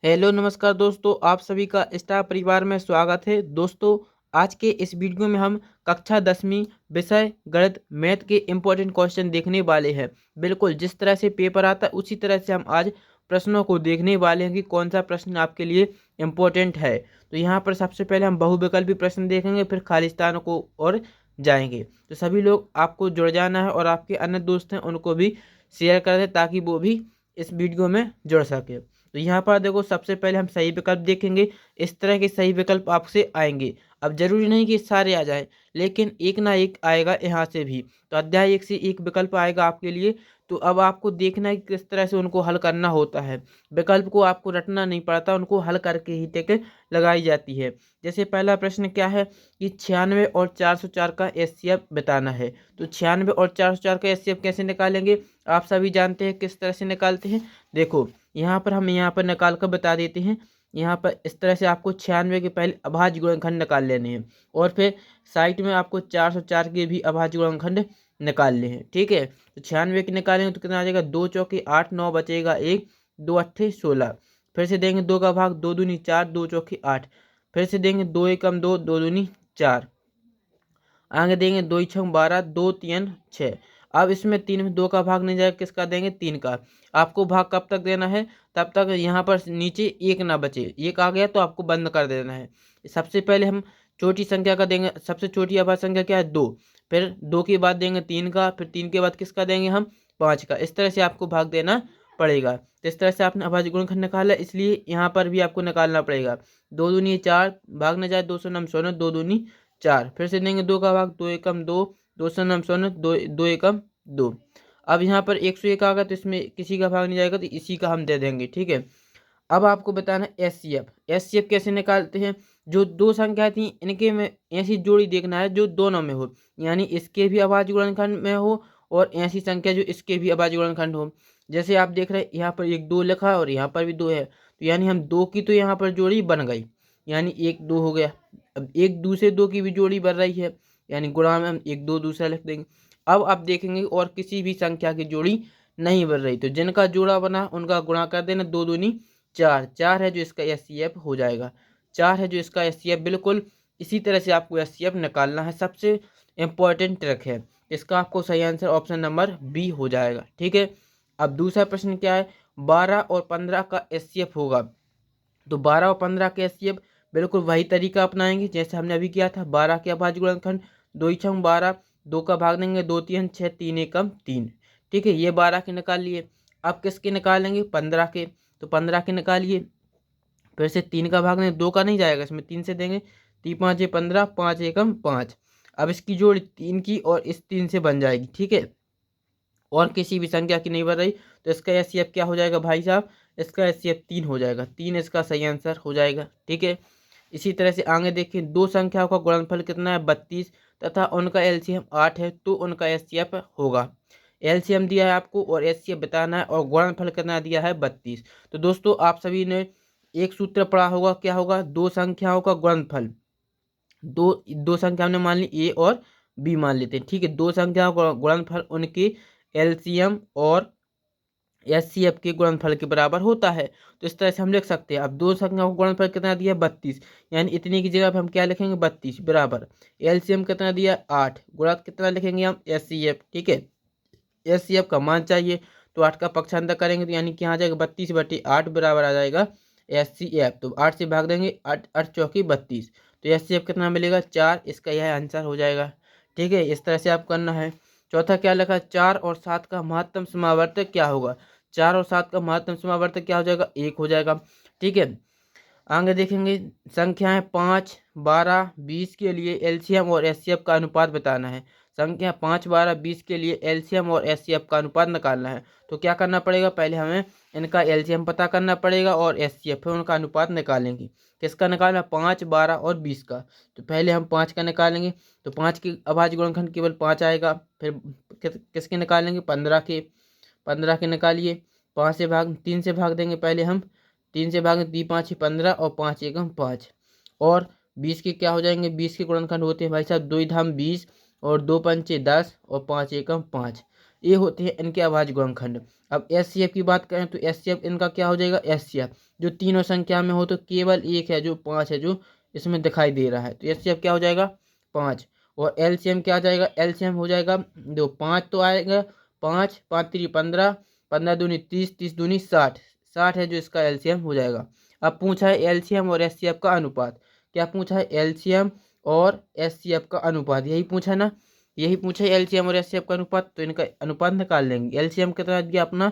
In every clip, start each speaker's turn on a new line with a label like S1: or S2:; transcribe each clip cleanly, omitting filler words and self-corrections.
S1: Hello नमस्कार दोस्तों, आप सभी का स्टार परिवार में स्वागत है। दोस्तों, आज के इस वीडियो में हम कक्षा 10वीं विषय गणित मैथ के इम्पोर्टेंट क्वेश्चन देखने वाले हैं। बिल्कुल जिस तरह से पेपर आता है उसी तरह से हम आज प्रश्नों को देखने वाले हैं कि कौन सा प्रश्न आपके लिए इम्पोर्टेंट है। तो यहाँ पर सबसे पहले हम बहुविकल्पी प्रश्न देखेंगे, फिर खाली स्थानों को और जाएंगे। तो सभी लोग आपको जुड़ जाना है और आपके अन्य दोस्त हैं उनको भी शेयर कर दें ताकि वो भी इस वीडियो में जुड़ सके। तो यहाँ पर देखो, सबसे पहले हम सही विकल्प देखेंगे। इस तरह के सही विकल्प आपसे आएंगे। अब जरूरी नहीं कि सारे आ जाए, लेकिन एक ना एक आएगा यहाँ से भी। तो अध्याय 1 से एक विकल्प आएगा आपके लिए। तो अब आपको देखना है कि किस तरह से उनको हल करना होता है। विकल्प को आपको रटना नहीं पड़ता, उनको हल करके ही टिक लगाई जाती है। जैसे पहला प्रश्न क्या है कि 96 और 404 का एचसीएफ बताना है। तो 96 और 404 का एचसीएफ कैसे निकालेंगे, आप सभी जानते हैं किस तरह से निकालते हैं। देखो, यहाँ पर हम यहाँ पर निकाल कर बता देते हैं। यहाँ पर इस तरह से आपको 96 के पहले अभाज्य गुणनखंड निकाल लेने हैं और फिर साइड में आपको 404 के भी अभाज्य गुणनखंड निकालने हैं। ठीक है, तो 96 के निकालेंगे तो कितना आ जाएगा, 2 चौके 8, 9 बचेगा 1, 2 अट्ठे 16। फिर से देंगे 2 का भाग, 2 दूनी 4, 2 चौके 8। फिर से देंगे 2 एकम 2, 2 दूनी 4। आगे देंगे 2 छंग 12, 2 तीन 6। अब इसमें 3 में 2 का भाग नहीं जाएगा, किसका देंगे, 3 का। आपको भाग कब तक देना है, तब तक यहाँ पर नीचे एक ना बचे। एक आ गया तो आपको बंद कर देना है। सबसे पहले हम छोटी संख्या का देंगे। सबसे छोटी अभाज्य संख्या क्या है, 2। फिर 2 के बाद देंगे 3 का, फिर 3 के बाद किसका देंगे हम, 5 का। इस तरह से आपको भाग देना पड़ेगा। तो इस तरह से आपने अभाज्य गुणनखंड निकाला, इसलिए यहाँ पर भी आपको निकालना पड़ेगा। 2 दूनी 4, भाग न जाए 2 सौ नम 16, 2 दूनी 4। फिर से देंगे 2 का भाग, 2 एकम 2, 2 सौ नम 16, 2 एकम 2। अब यहाँ पर 101 आ गया तो इसमें किसी का भाग नहीं जाएगा, तो इसी का हम दे देंगे। ठीक है, अब आपको बताना है एचसीएफ। एचसीएफ कैसे निकालते हैं, जो दो संख्या थी इनके में ऐसी जोड़ी देखना है जो दोनों में हो, यानी इसके भी अभाज्य गुणनखंड में हो और ऐसी संख्या जो इसके भी अभाज्य गुणनखंड हो। जैसे आप देख रहे हैं यहाँ पर एक 2 लिखा है और यहाँ पर भी 2 है, तो यानी हम 2 की तो यहाँ पर जोड़ी बन गई, यानी 1 2 हो गया। अब एक दूसरे 2 की भी जोड़ी बन रही है, यानी गुणा में हम 1 2 दूसरा लिख देंगे। अब आप देखेंगे और किसी भी संख्या की जोड़ी नहीं बन रही, तो जिनका जोड़ा बना उनका गुणा कर देना, 2 दूनी 4। 4 है जो इसका एचसीएफ हो जाएगा, 4 है जो इसका एचसीएफ। बिल्कुल इसी तरह से आपको एचसीएफ निकालना है। सबसे इम्पोर्टेंट ट्रिक है, इसका आपको सही आंसर ऑप्शन नंबर बी हो जाएगा। ठीक है, अब दूसरा प्रश्न क्या है, 12 और 15 का एचसीएफ होगा। तो 12 और 15 के एचसीएफ बिल्कुल वही तरीका अपनाएंगे जैसे हमने अभी किया था। 12 के अभाज्य गुणनखंड, 2 छंग 12, 2 का भाग देंगे 2 तीन 6, 3 एकम 3। ठीक है, ये 12 के निकाल लिए। अब किसके निकालेंगे, 15 के। तो 15 के निकालिए। फिर से 3 का भाग नहीं, 2 का नहीं जाएगा, इसमें 3 से देंगे। 3 5 15, 5 एकम 5। अब इसकी जोड़ी 3 की और इस 3 से बन जाएगी। ठीक है, और किसी भी संख्या की नहीं बन रही, तो इसका एचसीएफ क्या हो जाएगा भाई साहब, इसका एचसीएफ 3 हो जाएगा। 3 इसका सही आंसर हो जाएगा। ठीक है, इसी तरह से आगे देखिए, दो संख्याओं का गुणनफल कितना है, 32, तथा उनका एलसीएम 8 है, तो उनका एचसीएफ होगा। एलसीएम दिया है आपको और एचसीएफ बताना है, और गुणनफल कितना दिया है, 32। तो दोस्तों, आप सभी ने एक सूत्र पढ़ा होगा, क्या होगा, दो संख्याओं का गुणनफल। दो दो संख्या हमने मान ली, ए और बी मान लेते हैं। ठीक है, दो संख्याओं का गुणनफल उनके एलसीएम और एचसीएफ के गुणनफल के बराबर होता है। तो इस तरह से हम लिख सकते हैं। अब दो संख्याओं का गुणनफल कितना दिया, 32, यानी इतने की जगह पर हम क्या लिखेंगे, 32 बराबर एलसीएम कितना दिया, 8, गुणा कितना लिखेंगे हम, एचसीएफ। ठीक है, एचसीएफ का मान चाहिए, तो 8 का पक्षांतर करेंगे तो यानी कि यहाँ आ जाएगा 32/8 बराबर आ जाएगा एचसीएफ। तो 8 से भाग देंगे, 8 8 चौकी 32, तो एचसीएफ कितना मिलेगा, 4। इसका यह आंसर हो जाएगा। ठीक है, इस तरह से आप करना है। चौथा क्या लिखा, 4 और 7 का महत्तम समावर्तक क्या होगा। 4 और 7 का महत्तम समावर्तक क्या हो जाएगा, 1 हो जाएगा। ठीक है, आगे देखेंगे, संख्याएं 5 12 20 के लिए एलसीएम और एचसीएफ का अनुपात बताना है। संख्या 5 12 20 के लिए एलसीएम और एचसीएफ का अनुपात निकालना है। तो क्या करना पड़ेगा, पहले हमें इनका एलसीएम पता करना पड़ेगा और एचसीएफ, फिर उनका अनुपात निकालेंगे। किसका निकालना, 5 12 और 20 का। तो पहले हम 5 का निकालेंगे, तो 5 की अभाज्य गुणनखंड केवल 5 आएगा। फिर किसके निकालेंगे, 15 के। 15 के निकालिए, 5 से भाग 3 से भाग देंगे पहले हम। 3 से भाग 3 5 15 और 5 एकम 5। और 20 के क्या हो जाएंगे, 20 के गुणनखंड होते हैं भाई साहब 2 धाम 20 और 2 पंचे 10 और 5 एकम 5। ये होते हैं इनके अभाज्य गुणनखंड। अब एचसीएफ की बात करें तो एचसीएफ इनका क्या हो जाएगा, एचसीएफ जो तीनों संख्या में हो तो केवल एक है जो 5 है जो इसमें दिखाई दे रहा है, तो एचसीएफ क्या हो जाएगा 5। और एलसीएम क्या आ जाएगा, एलसीएम हो जाएगा दो, 5 तो आएगा, 5 5 3 15, 15 दूनी 30, 30 दूनी 60, 60 है जो इसका एलसीएम हो जाएगा। अब पूछा है एलसीएम और एचसीएफ का अनुपात, क्या पूछा है, एलसीएम और एचसीएफ का अनुपात, यही पूछा ना, यही पूछा है एलसीएम और एचसीएफ का अनुपात, तो इनका अनुपात निकाल लेंगे। एलसीएम कितना दिया अपना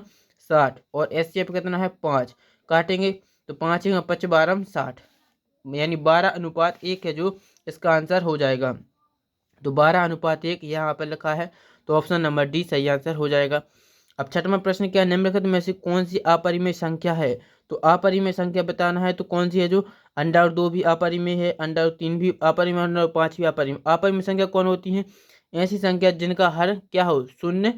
S1: 60 और एचसीएफ कितना है 5, काटेंगे तो 5 5 12 60, यानी 12:1 है जो इसका आंसर हो जाएगा। तो 12:1 यहाँ पर लिखा है, तो ऑप्शन नंबर डी सही आंसर हो जाएगा। अब छठवां प्रश्न क्या, निम्नलिखित में से कौन सी अपरिमेय संख्या है, तो अपरिमेय संख्या बताना है तो कौन सी है, जो √2 भी अपरिमेय है, √3 भी अपरिमेय, √5 भी अपरिमेय। अपरिमेय संख्या कौन होती है, ऐसी संख्या जिनका हर क्या हो, शून्य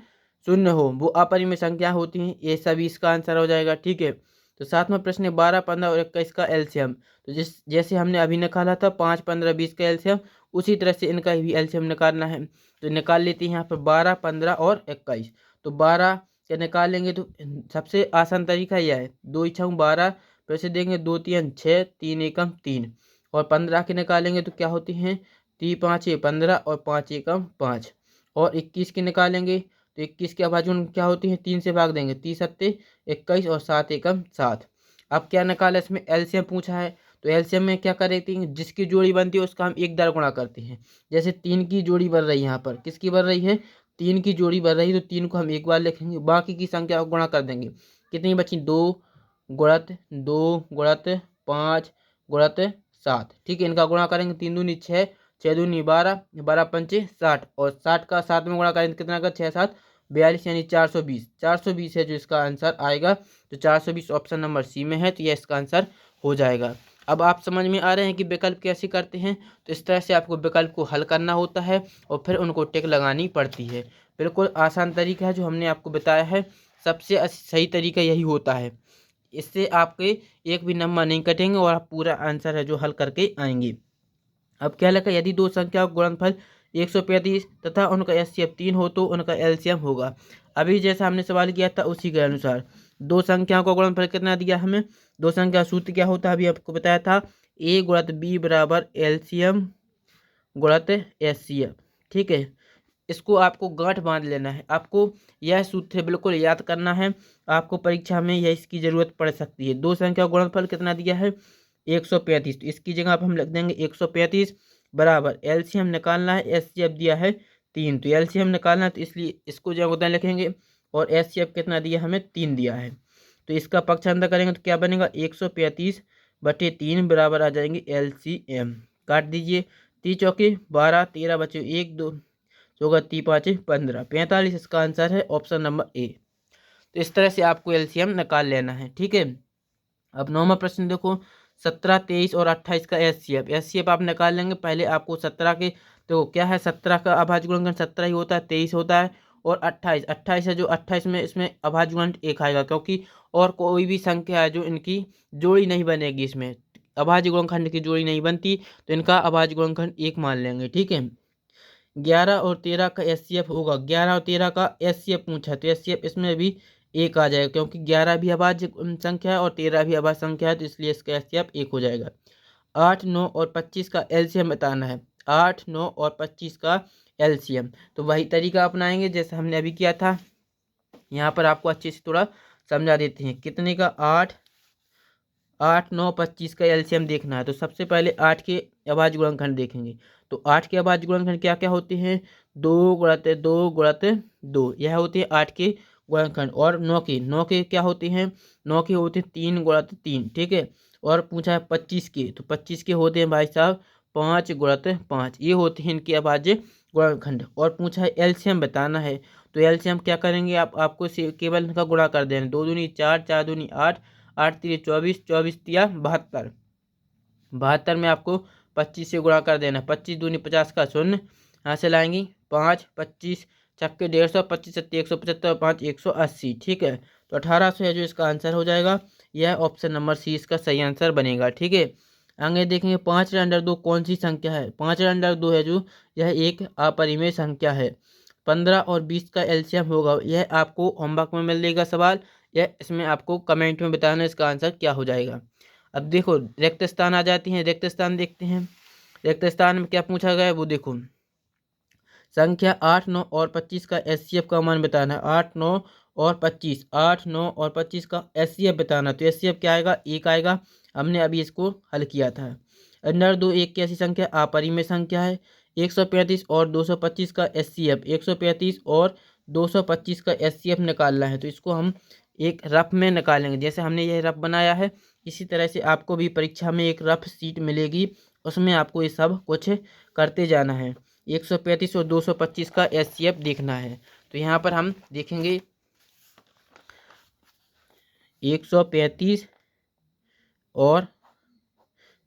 S1: शून्य हो, वो अपरिमेय संख्या होती हैं, ये सभी इसका आंसर हो जाएगा। ठीक है, तो सातवां प्रश्न है 12, 15 और 21 का एलसीएम, तो जैसे हमने अभी निकाला था 5, 15, 20 का एलसीएम, उसी तरह से इनका भी एलसीएम निकालना है। तो निकाल लेते हैं यहाँ पर 12, 15 और 21। तो 12 के निकालेंगे तो सबसे आसान तरीका यह है, 2 × 12, फिर से देंगे 2 3 6, 3 एकम 3, और 15 के निकालेंगे तो क्या होती हैं, 3 5 15 और 5 एकम 5, और 21 के निकालेंगे तो 21 के अभाज्य क्या होती है, 3 से भाग देंगे, 3 7 21 और 7 एकम 7। अब क्या निकाला, इसमें एलसीएम पूछा है, तो एलसीएम में क्या करते हैं, जिसकी जोड़ी बनती है उसका हम एक दार गुणा करते हैं। जैसे 3 की जोड़ी बन रही है, यहाँ पर किसकी बन रही है, 3 की जोड़ी बन रही है, तो 3 को हम एक बार लिखेंगे, बाकी की संख्या को गुणा कर देंगे, कितनी बची, 2 गुणत 2 गुणत 5 गुणत 7। ठीक है, इनका गुणा करेंगे, 3 दूनी 6, 6 दूनी 12, 12 पंचे 60, और 60 का 7 में गुणा करेंगे कितना का, 6 7 42, यानी 420, 420 है जो इसका आंसर आएगा। तो 420 ऑप्शन नंबर सी में है, तो यह इसका आंसर हो जाएगा। अब आप समझ में आ रहे हैं कि विकल्प कैसे करते हैं, तो इस तरह से आपको विकल्प को हल करना होता है और फिर उनको टिक लगानी पड़ती है। बिल्कुल आसान तरीका है जो हमने आपको बताया है, सबसे सही तरीका यही होता है, इससे आपके एक भी नंबर नहीं कटेंगे और आप पूरा आंसर है जो हल करके आएंगे। अब क्या लिखा, यदि दो संख्या का गुणनफल 135 तथा उनका एचसीएफ 3 हो तो उनका एलसीएम होगा। अभी जैसा हमने सवाल किया था उसी के अनुसार दो संख्याओं का गुणनफल कितना दिया हमें, दो संख्या सूत्र क्या होता है अभी आपको बताया था, a गुणत b बराबर एलसीएम गुणत एचसीएफ। ठीक है, इसको आपको गांठ बांध लेना है, आपको यह सूत्र बिल्कुल याद करना है, आपको परीक्षा में यह इसकी जरूरत पड़ सकती है। दो संख्या का गुणनफल कितना दिया है 135, तो इसकी जगह आप हम लिख देंगे 135 बराबर एलसीएम निकालना है, एचसीएफ दिया है 3, तो एलसीएम निकालना है, तो इसलिए इसको जगह लिखेंगे, और एचसीएफ कितना दिया हमें 3 दिया है, तो इसका पक्षांतर करेंगे तो क्या बनेगा 135/3 बराबर आ जाएंगे एलसीएम। काट दीजिए, 3 चौके 12, 13 बचे 1 2 चौका 3 5 15, 45 इसका आंसर है ऑप्शन नंबर ए। तो इस तरह से आपको एलसीएम निकाल लेना है। ठीक है, अब 9वां प्रश्न देखो, 17, 23 और 28 का एचसीएफ, एचसीएफ आप निकाल लेंगे। पहले आपको 17 के, तो क्या है 17 का अभाज्य गुणनखंड 17 ही होता है, 23 होता है, और 28 है जो 28 में इसमें अभाज्य गुणनखंड 1 आएगा, क्योंकि और कोई भी संख्या है जो इनकी जोड़ी नहीं बनेगी, इसमें अभाज्य गुणनखंड की जोड़ी नहीं बनती, तो इनका अभाज्य गुणनखंड 1 मान लेंगे। ठीक है, 11 और 13 का एचसीएफ होगा, 11 और 13 का एचसीएफ पूछा, तो एचसीएफ इसमें भी 1 आ जाएगा, क्योंकि 11 भी अभाज्य संख्या है और 13 भी अभाज्य संख्या है, तो इसलिए इसका एचसीएफ 1 हो जाएगा। 8, 9 और 25 का एलसीएम बताना है, 8, 9 और 25 का एलसीएम, तो वही तरीका अपनाएंगे जैसे हमने अभी किया था। यहाँ पर आपको अच्छे से थोड़ा समझा देते हैं, कितने का 8, 8, 9, 25 का एलसीएम देखना है, तो सबसे पहले 8 के अभाज्य गुणनखंड देखेंगे, तो 8 के अभाज्य गुणनखंड क्या क्या होते हैं, 2 गुणत 2 गुणत 2, यह होते हैं 8 के गुणनखंड। और 9 के क्या होते हैं, 9 के होते हैं 3 गुणत 3। ठीक है, और पूछा है 25 के, तो 25 के होते हैं भाई साहब 5 गुणत 5, ये होते हैं इनके अभाज्य गुणनखंड। और पूछा है एलसीएम बताना है, तो एलसीएम क्या करेंगे, आपको केवल इनका गुणा कर देना, 2 दूनी 4, 4 दूनी 8, 8 3 24, 24 तिया 72, 72 में आपको 25 से गुणा कर देना, 25 दूनी 50 का शून्य, यहाँ से लाएंगी 5, 25 छक्के 150, 25 सत्ते 175, 5 180। ठीक है, तो 1800 है जो इसका आंसर हो जाएगा, यह ऑप्शन नंबर सी इसका सही आंसर बनेगा। ठीक है, आगे देखेंगे 5 √2 कौन सी संख्या है, 5 √2 है जो यह एक अपरिमेय संख्या है। 15 और 20 का एलसीएम होगा? यह आपको होमवर्क में मिलेगा सवाल, या इसमें आपको कमेंट में बताना इसका आंसर क्या हो जाएगा। अब देखो रिक्त स्थान आ जाती हैं, रिक्त स्थान देखते हैं। रिक्त स्थान में क्या पूछा गया है वो देखो, संख्या 8, 9 और 25 का एचसीएफ का मान बताना है। 8, 9 और 25, 8, 9 और 25 का एचसीएफ बताना। तो एचसीएफ क्या आएगा? 1 आएगा। हमने अभी इसको हल किया था। अंडर 2 एक की ऐसी संख्या अपरिमेय संख्या है। 135 और 225 का एचसीएफ, 135 और 225 का एचसीएफ निकालना है। तो इसको हम एक रफ में निकालेंगे, जैसे हमने यह रफ बनाया है इसी तरह से आपको भी परीक्षा में एक रफ शीट मिलेगी, उसमें आपको ये सब कुछ करते जाना है। 135 और 225 का एचसीएफ देखना है। तो यहाँ पर हम देखेंगे 135 और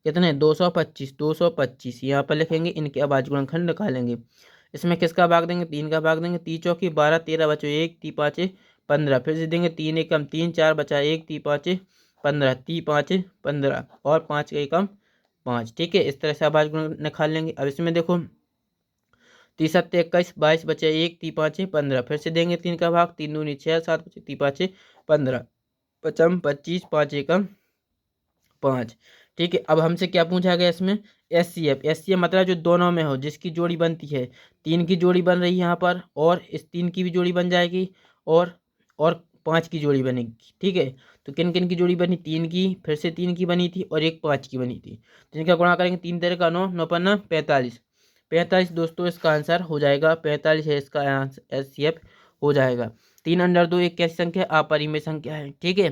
S1: कितने 225 यहाँ पर लिखेंगे, इनके अभाज्य गुणनखंड निकालेंगे। इसमें किसका भाग देंगे? 3 का भाग देंगे। 3 चौकी 12, 13 बचो 1, 3 पाँचे 15, फिर से देंगे 3 एकम 3, 4 बचा 1, 3 पाँचे 15, 3 पाँचे 15 और 5 एकम 5। ठीक है, इस तरह से अभाज्य गुण निकाल लेंगे। अब इसमें देखो 3 7 21, 22 बचे 1, 3 पाँचे 15, फिर से देंगे 3 का भाग, 3 दूनी 6, 7 बचे 3 पाँचे 15, पचम 25, 5 एकम 5। ठीक है, अब हमसे क्या पूछा गया इसमें? एचसीएफ। एचसीएफ मतलब जो दोनों में हो, जिसकी जोड़ी बनती है। 3 की जोड़ी बन रही है यहाँ पर, और इस 3 की भी जोड़ी बन जाएगी, और 5 की जोड़ी बनेगी। ठीक है, तो किन किन की जोड़ी बनी? 3 की, फिर से 3 की बनी थी, और एक 5 की बनी थी। तो इनका गुणा करेंगे, 3 तेरह का 9, 9 पन्ना 45, 45 दोस्तों इसका आंसर हो जाएगा। 45 है इसका आंसर, एचसीएफ हो जाएगा। 3 अंडर 2 एक कैसी संख्या? अपरिमेय संख्या है। ठीक है,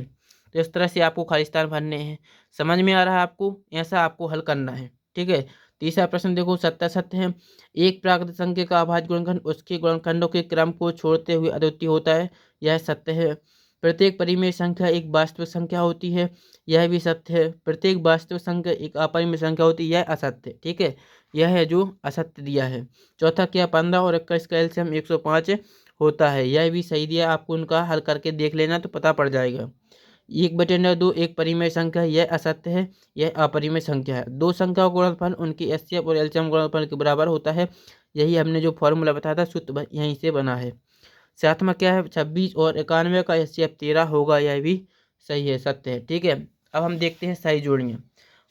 S1: तो इस तरह से आपको खाली स्थान भरने हैं। समझ में आ रहा है आपको? ऐसा आपको हल करना है। ठीक है, तीसरा प्रश्न देखो, सत्य सत्य है। एक प्राकृत संख्या का अभाज्य गुणनखंड उसके गुणनखंडों के क्रम को छोड़ते हुए अद्वितीय होता है, यह सत्य है। प्रत्येक परिमेय संख्या एक वास्तविक संख्या होती है, यह भी सत्य है। प्रत्येक वास्तविक संख्या एक अपरिमेय संख्या होती है, यह असत्य है। ठीक है, यह है जो असत्य दिया है। चौथा क्या? 15 और 21 का एलसीएम 105 होता है, यह भी सही दिया। आपको उनका हल करके देख लेना तो पता पड़ जाएगा। 1/2 एक परिमेय संख्या है, यह असत्य है, यह अपरिमेय संख्या है। दो संख्याओं का गुणनफल उनकी एचसीएफ और एलसीएम गुणनफल के बराबर होता है, यही हमने जो फॉर्मूला बताया था सूत्र यहीं से बना है। सातवां क्या है? 26 और 91 का एचसीएफ 13 होगा, यह भी सही है, सत्य है। ठीक है, अब हम देखते हैं सही जोड़ियाँ।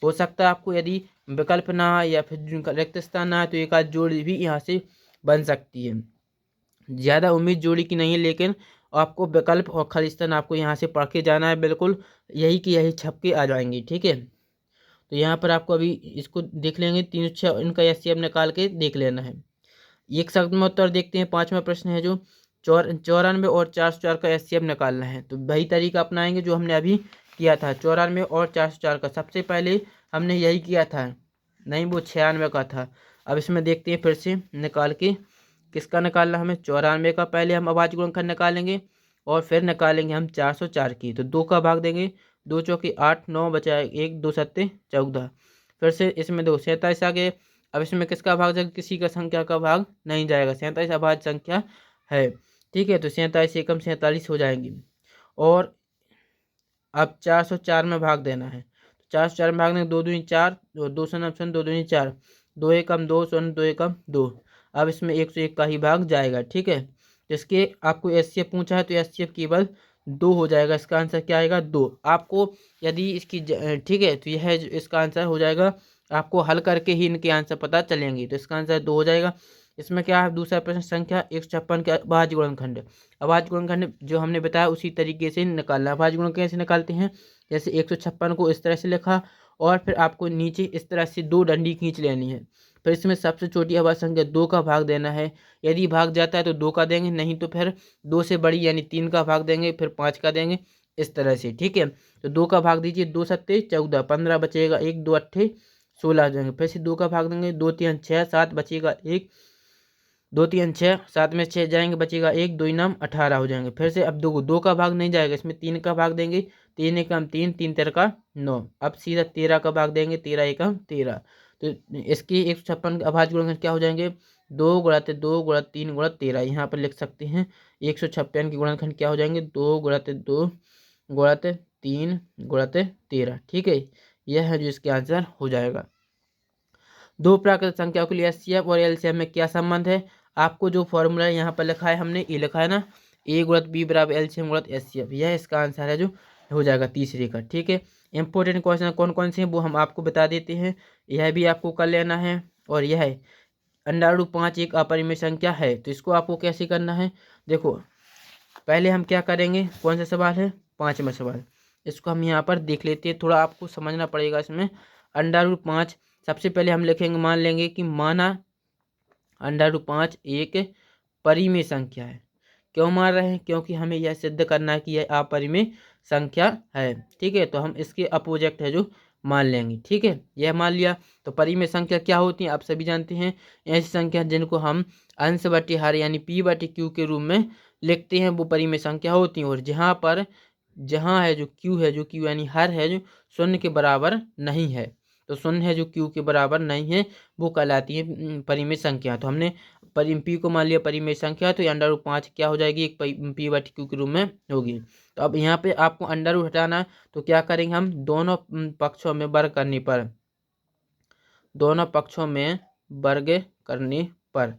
S1: हो सकता है आपको यदि विकल्प ना आए या फिर रिक्त स्थान ना आए तो एक आध जोड़ी भी यहाँ से बन सकती है। ज़्यादा उम्मीद जोड़ी की नहीं है, लेकिन आपको विकल्प और खाली स्थान आपको यहाँ से पढ़ के जाना है, बिल्कुल यही कि यही छप के आ जाएंगी। ठीक है, तो यहाँ पर आपको अभी इसको देख लेंगे, 3 6 इनका एचसीएफ निकाल के देख लेना है। एक शब्द में उत्तर देखते हैं। 5वां प्रश्न है जो 94 और 404 का एचसीएफ निकालना है। तो वही तरीका अपनाएंगे जो हमने अभी किया था, 94 और 404 का। सबसे पहले हमने यही किया था, नहीं वो 96 का था। अब इसमें देखते हैं फिर से निकाल के, किसका निकालना हमें? 94 का। पहले हम अभाज्य गुणनखंड निकालेंगे और फिर निकालेंगे हम 404 की। तो 2 का भाग देंगे, 2 चौकी 8, 9 बचा 1, 2 सत्ते 14। फिर से इसमें 2 47 आ गए। अब इसमें किसका भाग जाएगा? किसी का संख्या का भाग नहीं जाएगा, 47 अभाज्य संख्या है। ठीक है, तो 47 एकम 47 हो जाएंगी। और अब 404 में भाग देना है, तो 404 में भाग देंगे, 2 दूनी 4, 2 शून्य 2 दूनी 4, 2 एकम 2 शून्य 2 एकम 2। अब इसमें 101 का ही भाग जाएगा। ठीक है, इसके आपको एचसीएफ पूछा है तो एचसीएफ केवल 2 हो जाएगा। इसका आंसर क्या आएगा? 2। आपको यदि इसकी ठीक है, तो यह इसका आंसर हो जाएगा। आपको हल करके ही इनके आंसर पता चलेंगे, तो इसका आंसर 2 हो जाएगा। इसमें क्या है? दूसरा प्रश्न, संख्या 156 के अभाज्य गुणनखंड। अभाज्य गुणनखंड जो हमने बताया उसी तरीके से निकालना। अभाज्य गुणनखंड कैसे निकालते हैं? जैसे 156 को इस तरह से लिखा, और फिर आपको नीचे इस तरह से 2 डंडी खींच लेनी है। फिर इसमें सबसे छोटी अभाज्य संख्या 2 का भाग देना है। यदि भाग जाता है तो 2 का देंगे, नहीं तो फिर 2 से बड़ी यानी 3 का भाग देंगे, फिर 5 का देंगे, इस तरह से। ठीक है, तो 2 का भाग दीजिए, 2 सत्ते 14, 15 बचेगा 1, 2 अट्ठे 16 आ जाएंगे। फिर से 2 का भाग देंगे, 2 3 6, 7 बचेगा 1, 2 3 6, 7 में 6 जाएंगे, बचेगा 1, 2 नाम 18 हो जाएंगे। फिर से अब 2 का भाग नहीं जाएगा, इसमें 3 का भाग देंगे, 3 एकम 3, 3 तेरह का 9। अब सीधा 13 का भाग देंगे, 13 एकम 13। तो इसकी 156 अभाज्य गुणनखंड क्या हो जाएंगे? 2 गुणाते 2 गुणा 3 गुणा 13। यहाँ पर लिख सकते हैं 156 के गुणनखंड क्या हो जाएंगे? 2 गुणाते 2 गुणाते 3 गुणाते 13। ठीक है, यह है जो इसके आंसर हो जाएगा। दो प्राकृत संख्याओं के लिए एचसीएफ और एलसीएम में क्या संबंध है? आपको जो फॉर्मूला यहाँ पर लिखा है हमने ये लिखा है ना, ए गुणत बी बराबर एलसीएम गुणत एचसीएफ, यह इसका आंसर है जो हो जाएगा तीसरे का। ठीक है, इंपॉर्टेंट क्वेश्चन कौन कौन से हैं वो हम आपको बता देते हैं, यह भी आपको कर लेना है। और यह है √5 एक अपरिमेय संख्या है, तो इसको आपको कैसे करना है, देखो पहले हम क्या करेंगे, कौन सा सवाल है, 5वां सवाल, इसको हम यहाँ पर देख लेते हैं, थोड़ा आपको समझना पड़ेगा इसमें। √5 सबसे पहले हम लिखेंगे, मान लेंगे कि माना √5 एक परिमेय संख्या है। क्यों मान रहे हैं, क्योंकि हमें यह सिद्ध करना है कि यह अपरिमेय संख्या है। ठीक है, तो हम इसके अपोजिट है जो मान लेंगे। ठीक है, यह मान लिया। तो परिमेय संख्या क्या होती है आप सभी जानते हैं, ऐसी संख्या जिनको हम अंश बटे हर यानी P/Q के रूप में लिखते हैं वो परिमेय संख्या होती है। और जहाँ है जो Q यानी हर है जो शून्य के बराबर नहीं है, तो शून्य है जो Q के बराबर नहीं है वो कहलाती है परिमेय संख्या। तो हमने P को मान लिया परिमेय संख्या, तो √5 क्या हो जाएगी, एक P/Q के रूप में होगी। तो अब यहाँ पे आपको अंडर रूट हटाना, तो क्या करेंगे हम, दोनों पक्षों में वर्ग करने पर, दोनों पक्षों में वर्ग करने पर,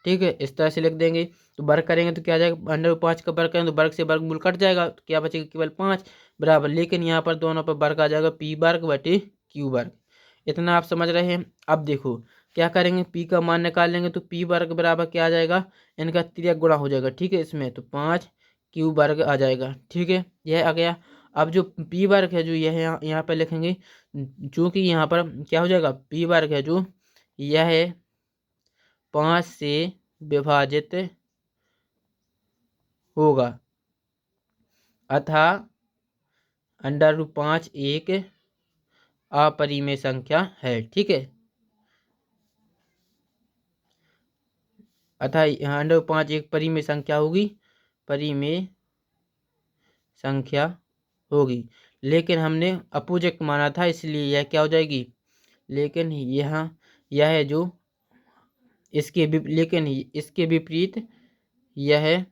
S1: ठीक है, इस तरह से लिख देंगे। तो वर्ग करेंगे तो क्या आ जाएगा, √5 का वर्ग करेंगे तो वर्ग से वर्गमूल कट जाएगा, तो क्या बचेगा, केवल 5 बराबर। लेकिन यहाँ पर दोनों पर वर्ग आ जाएगा P/Q। इतना आप समझ रहे हैं। अब देखो क्या करेंगे, P का मान निकाल लेंगे, तो P वर्ग बराबर क्या आ जाएगा, इनका तिर्यक गुणा हो जाएगा। ठीक है, इसमें तो 5Q वर्ग आ जाएगा। ठीक है, यह आ गया। अब जो P वर्ग है जो यह यहाँ पर लिखेंगे, चूँकि यहाँ पर क्या हो जाएगा, P वर्ग है जो यह है 5 से विभाजित होगा, अतः √5 एक अपरिमेय संख्या है। ठीक है, अतः √5 एक परिमेय संख्या होगी, परिमेय संख्या होगी। लेकिन हमने अपोजिट माना था, इसलिए यह क्या हो जाएगी, लेकिन यह है जो लेकिन इसके विपरीत यह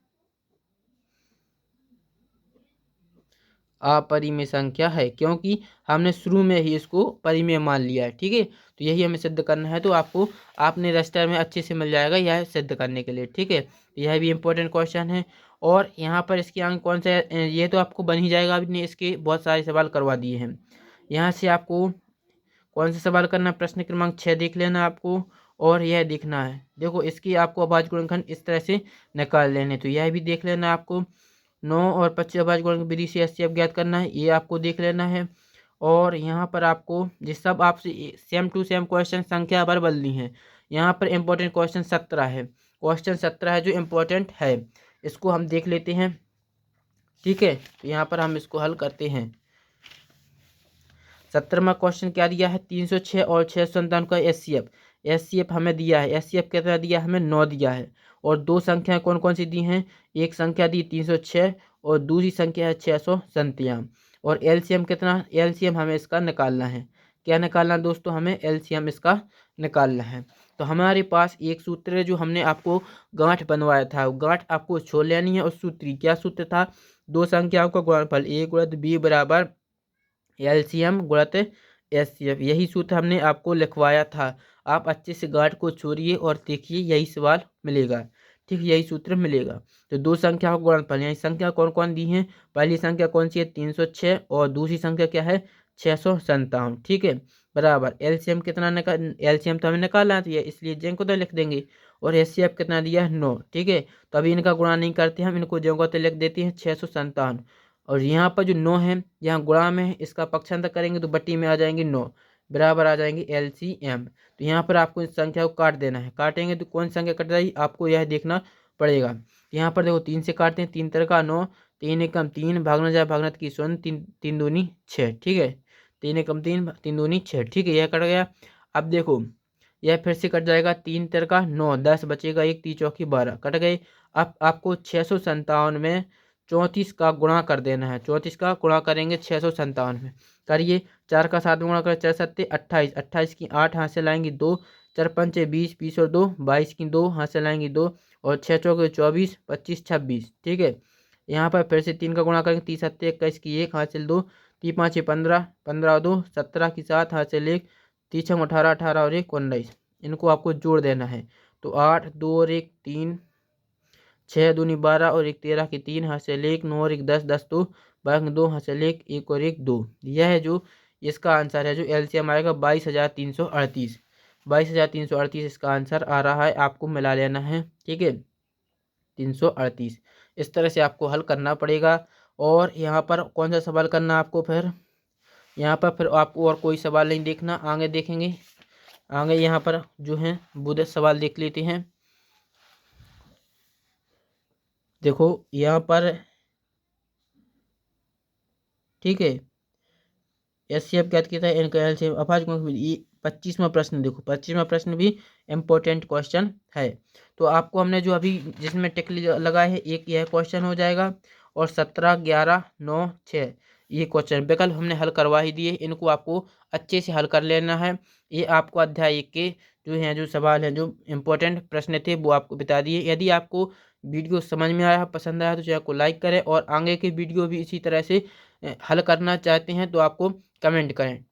S1: अपरिमेय संख्या है, क्योंकि हमने शुरू में ही इसको परिमेय मान लिया है। ठीक है, तो यही हमें सिद्ध करना है, तो आपको आपने रजिस्टर में अच्छे से मिल जाएगा यह सिद्ध करने के लिए। ठीक है, यह भी इम्पोर्टेंट क्वेश्चन है। और यहाँ पर इसके अंक कौन सा है, ये तो आपको बन ही जाएगा, आपने इसके बहुत सारे सवाल करवा दिए हैं। यहाँ से आपको कौन सा सवाल करना, प्रश्न क्रमांक 6 देख लेना आपको, और यह देखना है, देखो इसकी आपको अभाज्य गुणनखंड इस तरह से निकाल लेने, तो यह भी देख लेना आपको। 9 और 25 अभाज्य गुणनखंड विधि से एचसीएफ ज्ञात करना है, ये आपको देख लेना है। और यहाँ पर आपको ये सब आपसे सेम टू सेम क्वेश्चन संख्या बार बदलनी है। यहाँ पर इम्पोर्टेंट क्वेश्चन 17 है, क्वेश्चन 17 है जो इम्पोर्टेंट है, इसको हम देख लेते हैं। ठीक है, तो यहाँ पर हम इसको हल करते हैं। 17वां क्वेश्चन क्या दिया है, 306 और 657 का एचसीएफ हमें दिया है। एचसीएफ कितना दिया है, हमें 9 दिया है। और दो संख्याएं कौन कौन सी दी हैं, एक संख्या दी 306 और दूसरी संख्या है 657। और एलसीएम कितना, एलसीएम हमें इसका निकालना है। क्या निकालना है दोस्तों, हमें एलसीएम इसका निकालना है। तो हमारे पास एक सूत्र है जो हमने आपको गांठ बनवाया था, गांठ आपको छोड़ लेनी है। और सूत्र क्या सूत्र था, दो संख्याओं का गुणनफल ए गुणित बी बराबर एलसीएम गुणित एचसीएफ, यही सूत्र हमने आपको लिखवाया था। आप अच्छे से गांठ को छोड़िए और देखिए, यही सवाल मिलेगा। ठीक, यही सूत्र मिलेगा। तो दो संख्या का गुणनफल, यही संख्या कौन कौन दी है, पहली संख्या कौन सी है 306 और दूसरी संख्या क्या है 657। ठीक है, बराबर एलसीएम कितना एलसीएम तो हमें निकालना है, इसलिए जें को तो लिख देंगे। और एचसीएफ कितना दिया है 9। ठीक है, तो अभी इनका गुणा नहीं करते हम, इनको जें को तो लिख देते हैं 657। और यहाँ पर जो 9 है यहाँ गुणा में है, इसका पक्षांतर करेंगे तो बट्टी में आ जाएंगे 9, बराबर आ जाएंगे एलसीएम। तो यहाँ पर आपको इस संख्या को काट देना है, काटेंगे तो कौन संख्या कट जाएगी आपको यह देखना पड़ेगा। यहाँ पर देखो 3 से काटते हैं, 3 का 9, 3 एकम 3, भागना जाए भागनत की 0, 3 दूनी 6। ठीक है, 3 एकम 3, 3 दूनी 6। ठीक है, यह कट गया। अब देखो यह फिर से कट जाएगा, 3 का 9, 10 बचेगा, 1 3 चौकी 12 कट गए। अब आपको 657 में 34 का गुणा कर देना है, 34 का गुणा करेंगे 657 में, करिए 4 का 7 गुणा करें 4 7 28, 28 की 8 हाथ से लाएंगे 2, 4 5 20, 20 और 2 22 की 2 हाथ से लाएंगे 2, और 6 चौके 24, 25 26। ठीक है, यहाँ पर फिर से 3 का गुणा करेंगे 30 7 21 की 1 हाथ से 2, 3 5 15, 15 और 2 17 की 7 हाथ से 1, 3 6 18, 18 और 1 19, इनको आपको जोड़ देना है। तो 8 2 और 1 3, 6 दूनी 12 और 1 13 की 3 हासिल 1 9 और 1 10 10 तो 12 2 हासिल 1 1 और 1 2। यह है जो इसका आंसर है, जो एलसीएम आएगा 22,338। 22,338 इसका आंसर आ रहा है, आपको मिला लेना है, ठीक है, 338। इस तरह से आपको हल करना पड़ेगा। और यहाँ पर कौन सा सवाल करना आपको, फिर यहाँ पर फिर आपको और कोई सवाल नहीं देखना, आगे देखेंगे। आगे यहाँ पर जो है वो 10 सवाल देख लेते हैं। देखो यहाँ पर, ठीक है, एचसीएफ क्या कहता है, इनका एलसीएम अपाज। ये 25वां प्रश्न देखो, 25वां प्रश्न भी इम्पोर्टेंट क्वेश्चन है। तो आपको हमने जो अभी जिसमें टिक लगा है, एक यह क्वेश्चन हो जाएगा, और 17 11 9 6 ये क्वेश्चन विकल्प हमने हल करवा ही दिए। इनको आपको अच्छे से हल कर लेना है। ये आपको अध्याय 1 के जो हैं, जो सवाल हैं, जो इम्पोर्टेंट प्रश्न थे, वो आपको बता दिए। यदि आपको वीडियो समझ में आया, पसंद आया, तो चैनल को लाइक करें, और आगे के वीडियो भी इसी तरह से हल करना चाहते हैं तो आपको कमेंट करें।